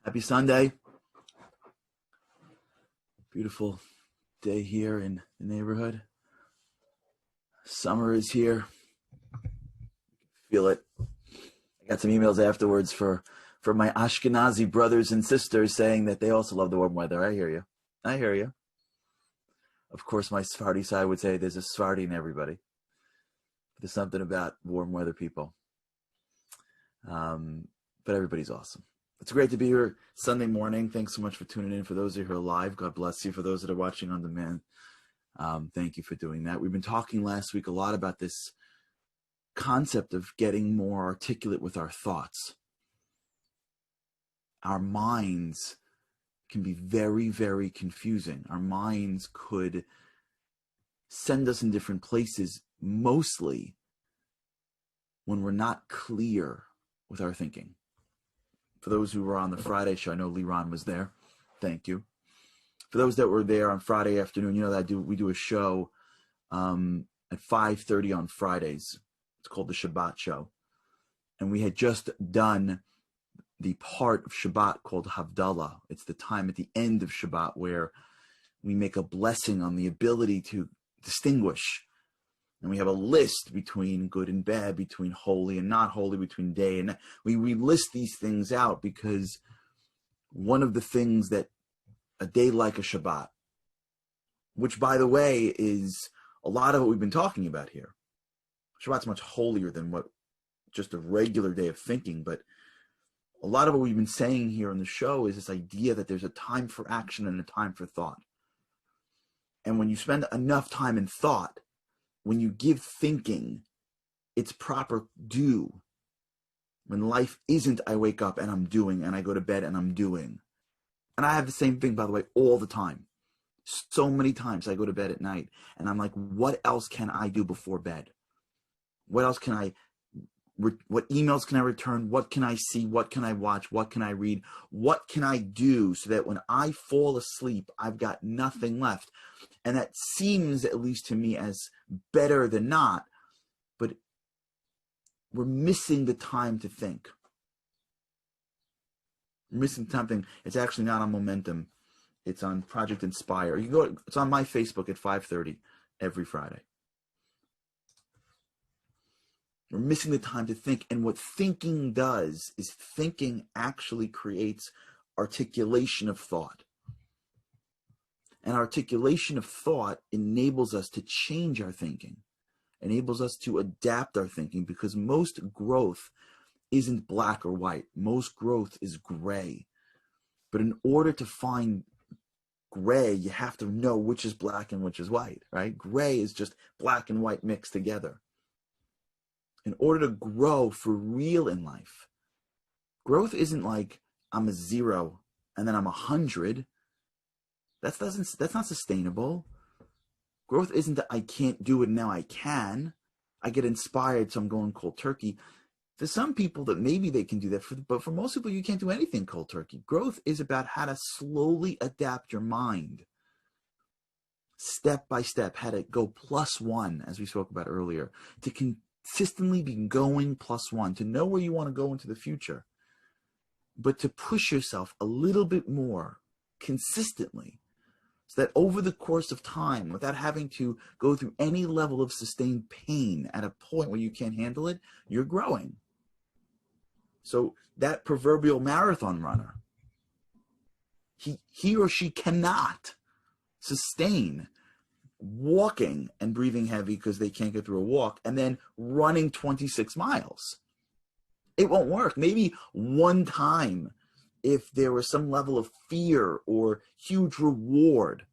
Happy Sunday. Beautiful day here in the neighborhood. Summer is here. Feel it. I got some emails afterwards for my Ashkenazi brothers and sisters saying that they also love the warm weather. I hear you. I hear you. Of course, my Sephardi side would say there's a Sephardi in everybody. There's something about warm weather people. But everybody's awesome. It's great to be here Sunday morning. Thanks so much for tuning in. For those of you who are live, God bless you. For those that are watching on demand, thank you for doing that. We've been talking last week a lot about this concept of getting more articulate with our thoughts. Our minds can be very, very confusing. Our minds could send us in different places, mostly when we're not clear with our thinking. For those who were on the Friday show, I know Liron was there. Thank you. For those that were there on Friday afternoon, you know that we do a show at 5:30 on Fridays. It's called the Shabbat Show. And we had just done the part of Shabbat called Havdalah. It's the time at the end of Shabbat where we make a blessing on the ability to distinguish. And we have a list between good and bad, between holy and not holy, between day and night. We list these things out because one of the things that a day like a Shabbat, which by the way is a lot of what we've been talking about here. Shabbat's much holier than what just a regular day of thinking, but a lot of what we've been saying here on the show is this idea that there's a time for action and a time for thought. And when you spend enough time in thought, when you give thinking its proper due, when life isn't I wake up and I'm doing, and I go to bed and I'm doing. And I have the same thing, by the way, all the time. So many times I go to bed at night and I'm like, what else can I do before bed? What else can what emails can I return? What can I see? What can I watch? What can I read? What can I do so that when I fall asleep, I've got nothing left? And that seems, at least to me, as better than not, but we're missing the time to think. We're missing something. It's actually not on Momentum. It's on Project Inspire. It's on my Facebook at 5:30 every Friday. We're missing the time to think. And what thinking does is thinking actually creates articulation of thought. And articulation of thought enables us to change our thinking, enables us to adapt our thinking, because most growth isn't black or white. Most growth is gray. But in order to find gray, you have to know which is black and which is white, right? Gray is just black and white mixed together. In order to grow for real in life, growth isn't like I'm a 0 and then I'm 100. That's not sustainable. Growth isn't that I can't do it, now I can. I get inspired, so I'm going cold turkey. For some people that maybe they can do that, but for most people you can't do anything cold turkey. Growth is about how to slowly adapt your mind, step by step, how to go +1, as we spoke about earlier, to consistently be going +1, to know where you want to go into the future, but to push yourself a little bit more consistently, so that over the course of time, without having to go through any level of sustained pain at a point where you can't handle it, you're growing. So that proverbial marathon runner, he or she cannot sustain walking and breathing heavy because they can't get through a walk and then running 26 miles. It won't work. Maybe one time, if there was some level of fear or huge reward.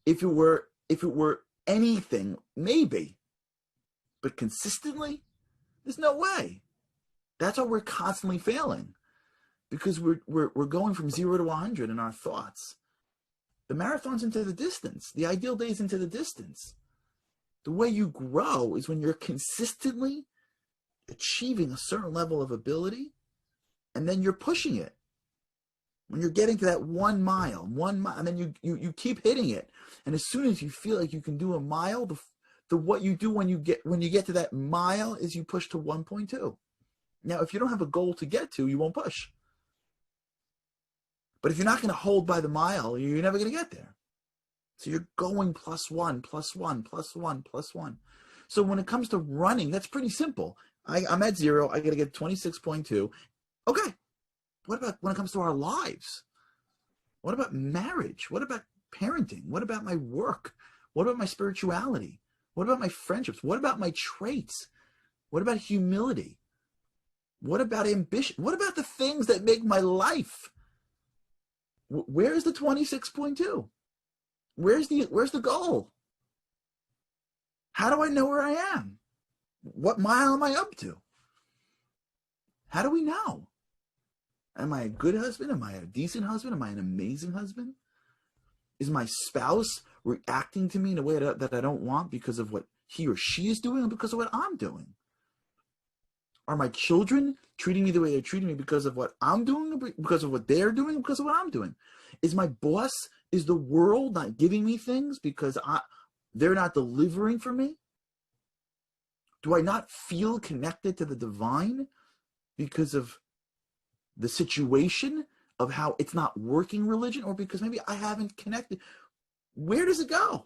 If it were anything, maybe. But consistently, there's no way. That's why we're constantly failing. Because we're going from 0 to 100 in our thoughts. The marathon's into the distance. The ideal day is into the distance. The way you grow is when you're consistently achieving a certain level of ability, and then you're pushing it. When you're getting to that 1 mile, and then you keep hitting it. And as soon as you feel like you can do a mile, what you do when you get to that mile is you push to 1.2. Now, if you don't have a goal to get to, you won't push. But if you're not going to hold by the mile, you're never going to get there. So you're going plus one, plus one, plus one, plus one. So when it comes to running, that's pretty simple. I'm at 0. I got to get 26.2. Okay. What about when it comes to our lives? What about marriage? What about parenting? What about my work? What about my spirituality? What about my friendships? What about my traits? What about humility? What about ambition? What about the things that make my life? Where's the 26.2? Where's the goal? How do I know where I am? What mile am I up to? How do we know? Am I a good husband? Am I a decent husband? Am I an amazing husband? Is my spouse reacting to me in a way that I don't want because of what he or she is doing or because of what I'm doing? Are my children treating me the way they're treating me because of what I'm doing, because of what they're doing, because of what I'm doing? Is my boss, is the world not giving me things because they're not delivering for me? Do I not feel connected to the divine because of the situation of how it's not working religion, or because maybe I haven't connected? Where does it go?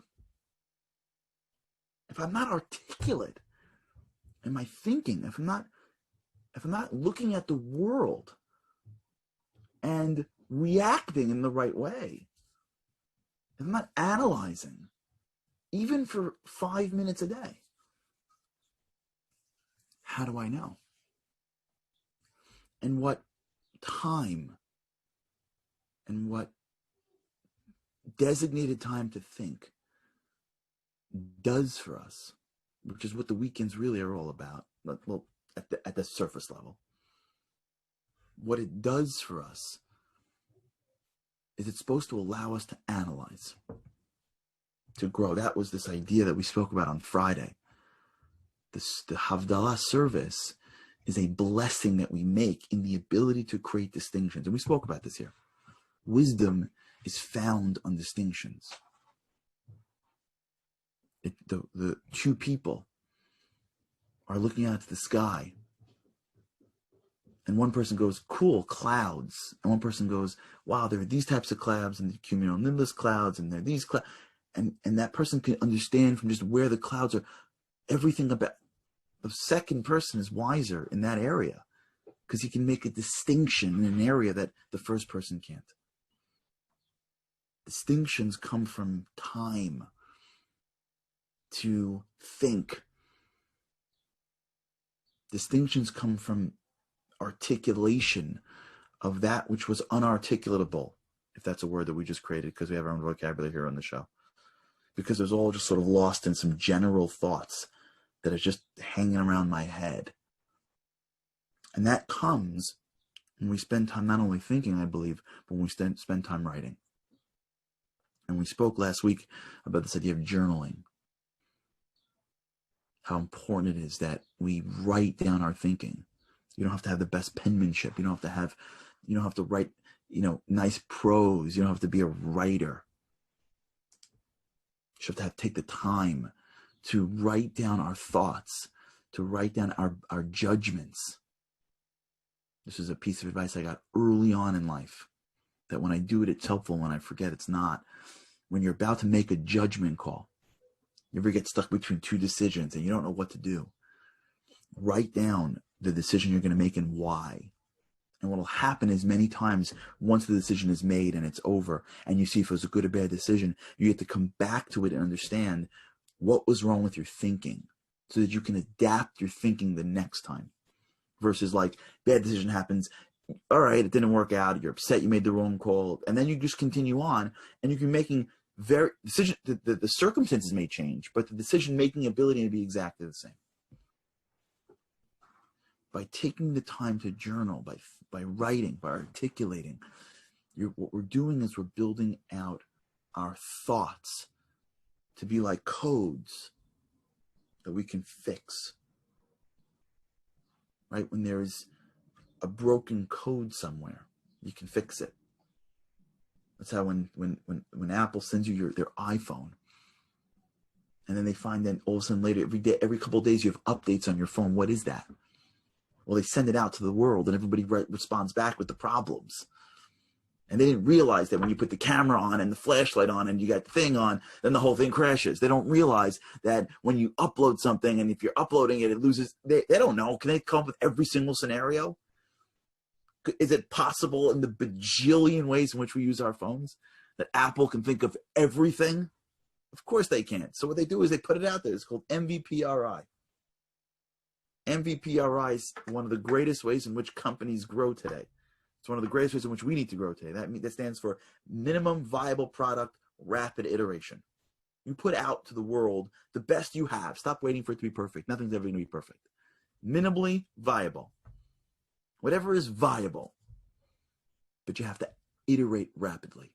If I'm not articulate in my thinking, if I'm not looking at the world and reacting in the right way, if I'm not analyzing, even for 5 minutes a day, how do I know? And what time and what designated time to think does for us, which is what the weekends really are all about. Well, at the surface level, what it does for us is it's supposed to allow us to analyze, to grow. That was this idea that we spoke about on Friday. The Havdalah service is a blessing that we make in the ability to create distinctions. And we spoke about this here. Wisdom is found on distinctions. The two people are looking out to the sky, and one person goes, cool, clouds. And one person goes, wow, there are these types of clouds, and the cumulonimbus clouds, and there are these clouds. And that person can understand from just where the clouds are, everything about. The second person is wiser in that area because he can make a distinction in an area that the first person can't. Distinctions come from time to think. Distinctions come from articulation of that which was unarticulatable, if that's a word that we just created because we have our own vocabulary here on the show. Because it was all just sort of lost in some general thoughts that are just hanging around my head. And that comes when we spend time not only thinking, I believe, but when we spend time writing. And we spoke last week about this idea of journaling. How important it is that we write down our thinking. You don't have to have the best penmanship. You don't have to write, nice prose. You don't have to be a writer. You just have to take the time to write down our thoughts, to write down our judgments. This is a piece of advice I got early on in life, that when I do it, it's helpful. When I forget, it's not. When you're about to make a judgment call, you ever get stuck between two decisions and you don't know what to do, write down the decision you're going to make and why. And what will happen is many times, once the decision is made and it's over, and you see if it was a good or bad decision, you get to come back to it and understand what was wrong with your thinking so that you can adapt your thinking the next time. Versus like, bad decision happens, all right, it didn't work out, you're upset, you made the wrong call, and then you just continue on, and you can making the circumstances may change, but the decision-making ability may be exactly the same. By taking the time to journal, by writing, by articulating, what we're doing is we're building out our thoughts to be like codes that we can fix. Right? When there's a broken code somewhere, you can fix it. That's how when Apple sends you their iPhone, and then they find that all of a sudden later, every couple of days, you have updates on your phone. What is that? Well, they send it out to the world, and everybody responds back with the problems. And they didn't realize that when you put the camera on and the flashlight on and you got the thing on, then the whole thing crashes. They don't realize that when you upload something and if you're uploading it, it loses. They don't know. Can they come up with every single scenario? Is it possible in the bajillion ways in which we use our phones that Apple can think of everything? Of course they can't. So what they do is they put it out there. It's called MVPRI. MVPRI is one of the greatest ways in which companies grow today. It's one of the greatest ways in which we need to grow today. That stands for minimum viable product, rapid iteration. You put out to the world the best you have. Stop waiting for it to be perfect. Nothing's ever going to be perfect. Minimally viable. Whatever is viable. But you have to iterate rapidly.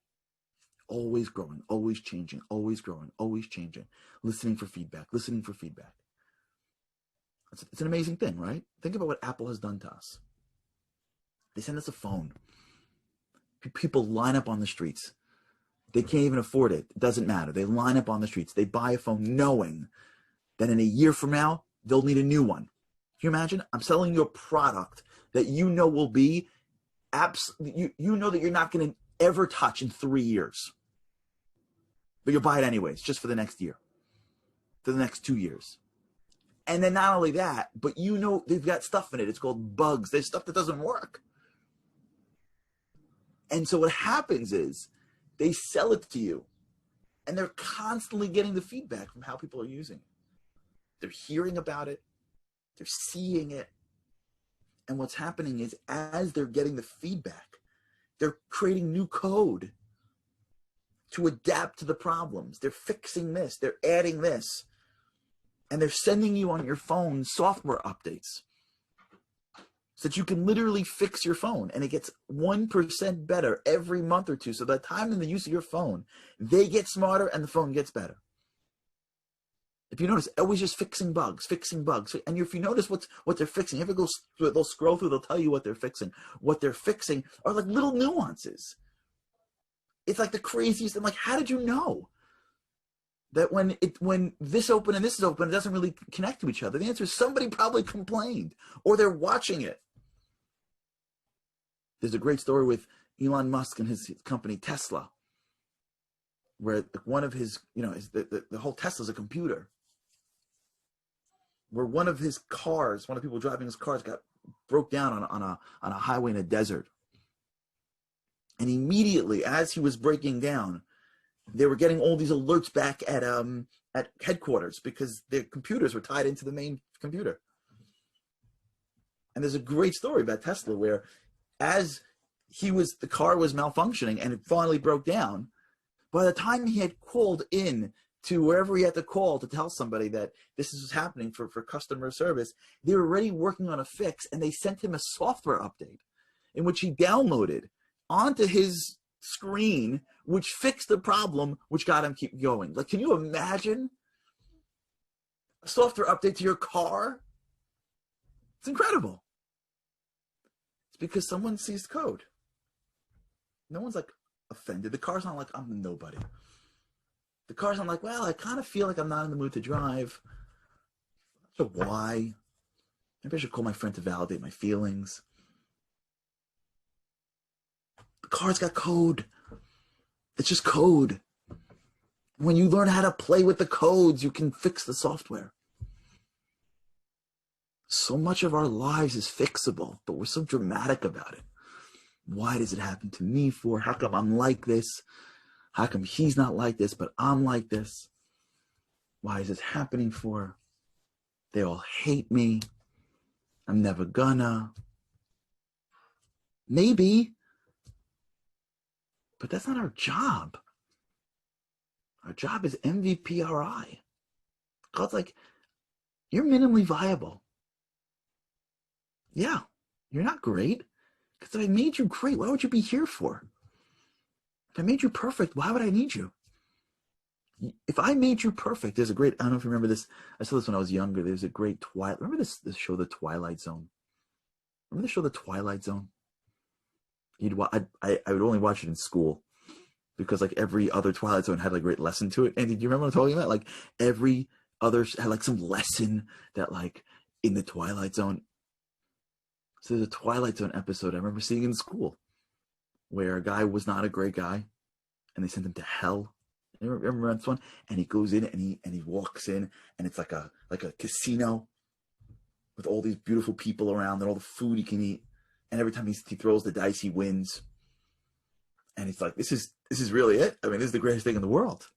Always growing, always changing, always growing, always changing. Listening for feedback. It's an amazing thing, right? Think about what Apple has done to us. They send us a phone. People line up on the streets. They can't even afford it. It doesn't matter. They line up on the streets. They buy a phone knowing that in a year from now, they'll need a new one. Can you imagine? I'm selling you a product that you know will be you know that you're not going to ever touch in 3 years. But you'll buy it anyways, just for the next year, for the next 2 years. And then not only that, but you know they've got stuff in it. It's called bugs. There's stuff that doesn't work. And so what happens is they sell it to you, and they're constantly getting the feedback from how people are using it. They're hearing about it. They're seeing it. And what's happening is as they're getting the feedback, they're creating new code to adapt to the problems. They're fixing this. They're adding this. And they're sending you on your phone software updates so that you can literally fix your phone. And it gets 1% better every month or two. So by the time in the use of your phone, they get smarter and the phone gets better. If you notice, always just fixing bugs. And if you notice what they're fixing, if it goes through, they'll scroll through, they'll tell you what they're fixing. What they're fixing are like little nuances. It's like the craziest. I'm like, how did you know that when this open and this is open, it doesn't really connect to each other? The answer is somebody probably complained, or they're watching it. There's a great story with Elon Musk and his company Tesla, where one of his, the whole Tesla's a computer. Where one of his cars, one of the people driving his cars, broke down on a highway in a desert. And immediately, as he was breaking down, they were getting all these alerts back at headquarters because their computers were tied into the main computer. And there's a great story about Tesla where, as the car was malfunctioning and it finally broke down, by the time he had called in to wherever he had to call to tell somebody that this is happening for customer service, they were already working on a fix, and they sent him a software update in which he downloaded onto his screen, which fixed the problem, which got him keep going. Like, can you imagine a software update to your car? It's incredible. It's because someone sees code. No one's like offended. The car's not like, I'm a nobody. The car's not like, well, I kind of feel like I'm not in the mood to drive. So why? Maybe I should call my friend to validate my feelings. The car's got code. It's just code. When you learn how to play with the codes, you can fix the software. So much of our lives is fixable, but we're so dramatic about it. Why does it happen to me for? How come I'm like this? How come he's not like this, but I'm like this? Why is this happening for? They all hate me. I'm never gonna. Maybe. But that's not our job. Our job is MVPRI. God's like, you're minimally viable. Yeah, you're not great. Because if I made you great, why would you be here for? If I made you perfect, why would I need you? If I made you perfect, there's a great, I don't know if you remember this. I saw this when I was younger. There's a great remember this show, The Twilight Zone? Remember the show, The Twilight Zone? I would only watch it in school because like every other Twilight Zone had like a great lesson to it. And do you remember what I'm talking about? Like every other had like some lesson that like in the Twilight Zone. So there's a Twilight Zone episode I remember seeing in school where a guy was not a great guy and they sent him to hell. You remember this one? And he goes in and he walks in and it's like a casino with all these beautiful people around and all the food he can eat. And every time he throws the dice, he wins. And he's like, this is really it. I mean, this is the greatest thing in the world.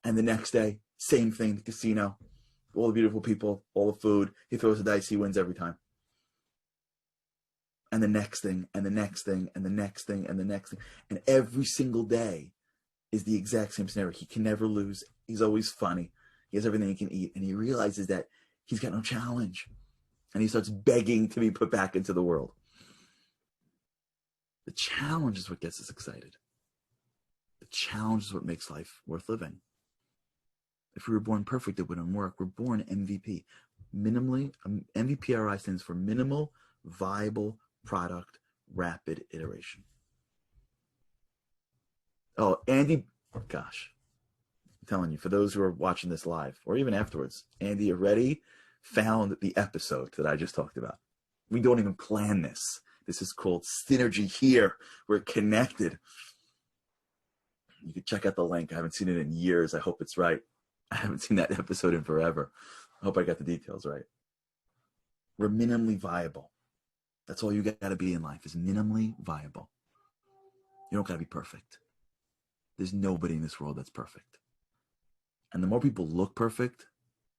And the next day, same thing, the casino, all the beautiful people, all the food. He throws the dice, he wins every time. And the next thing, and the next thing, and the next thing, and the next thing. And every single day is the exact same scenario. He can never lose. He's always funny. He has everything he can eat. And he realizes that he's got no challenge. And he starts begging to be put back into the world. The challenge is what gets us excited. The challenge is what makes life worth living. If we were born perfect, it wouldn't work. We're born MVP. MVPRI stands for Minimal Viable Product Rapid Iteration. Oh, Andy, gosh, I'm telling you, for those who are watching this live or even afterwards, Andy already found the episode that I just talked about. We don't even plan this. This is called Synergy Here. We're connected. You can check out the link. I haven't seen it in years. I hope it's right. I haven't seen that episode in forever. I hope I got the details right. We're minimally viable. That's all you got to be in life, is minimally viable. You don't got to be perfect. There's nobody in this world that's perfect. And the more people look perfect,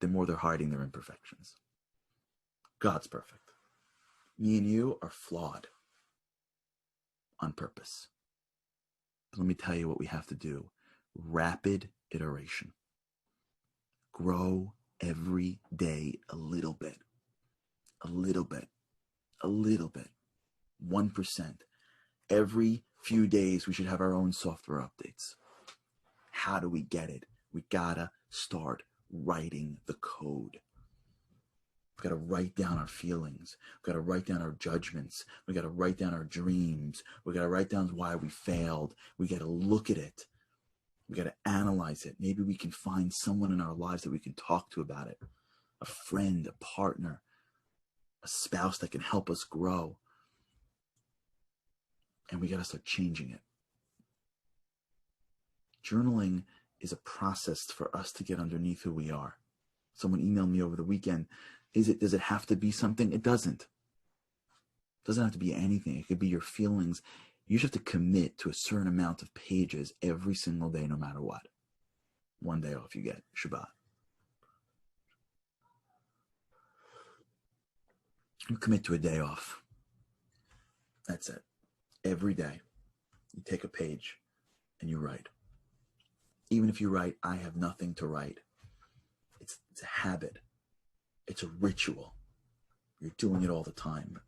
the more they're hiding their imperfections. God's perfect. Me and you are flawed on purpose. But let me tell you what we have to do. Rapid iteration. Grow every day a little bit. A little bit. A little bit. 1%. Every few days we should have our own software updates. How do we get it? We gotta start writing the code. We've got to write down our feelings. We've got to write down our judgments. We've got to write down our dreams. We've got to write down why we failed. We got to look at it. We got to analyze it. Maybe we can find someone in our lives that we can talk to about it. A friend, a partner, a spouse that can help us grow. And we got to start changing it. Journaling is a process for us to get underneath who we are. Someone emailed me over the weekend. Does it have to be something? It doesn't. It doesn't have to be anything. It could be your feelings. You just have to commit to a certain amount of pages every single day, no matter what. One day off you get, Shabbat. You commit to a day off. That's it. Every day, you take a page and you write. Even if you write, I have nothing to write. It's a habit. It's a ritual. You're doing it all the time.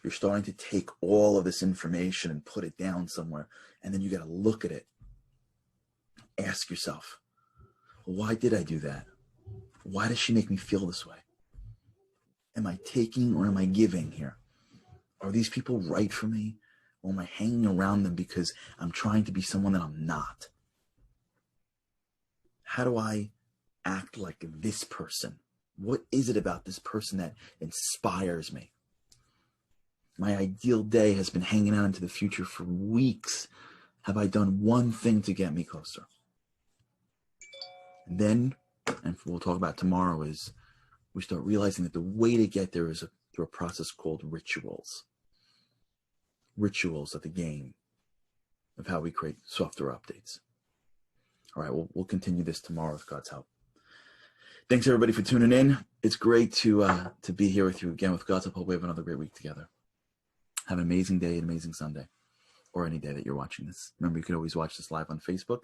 You're starting to take all of this information and put it down somewhere. And then you got to look at it. Ask yourself, why did I do that? Why does she make me feel this way? Am I taking or am I giving here? Are these people right for me? Or am I hanging around them because I'm trying to be someone that I'm not? How do I act like this person? What is it about this person that inspires me? My ideal day has been hanging out into the future for weeks. Have I done one thing to get me closer? And then, and we'll talk about tomorrow, is we start realizing that the way to get there is through a process called rituals. Rituals of the game of how we create software updates. All right, we'll continue this tomorrow with God's help. Thanks everybody for tuning in. It's great to be here with you again with God's help. Hope we have another great week together. Have an amazing day, an amazing Sunday, or any day that you're watching this. Remember, you can always watch this live on Facebook,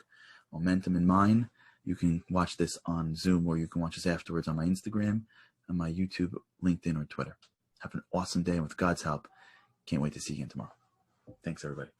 Momentum in Mine. You can watch this on Zoom, or you can watch this afterwards on my Instagram, on my YouTube, LinkedIn, or Twitter. Have an awesome day, and with God's help, can't wait to see you again tomorrow. Thanks, everybody.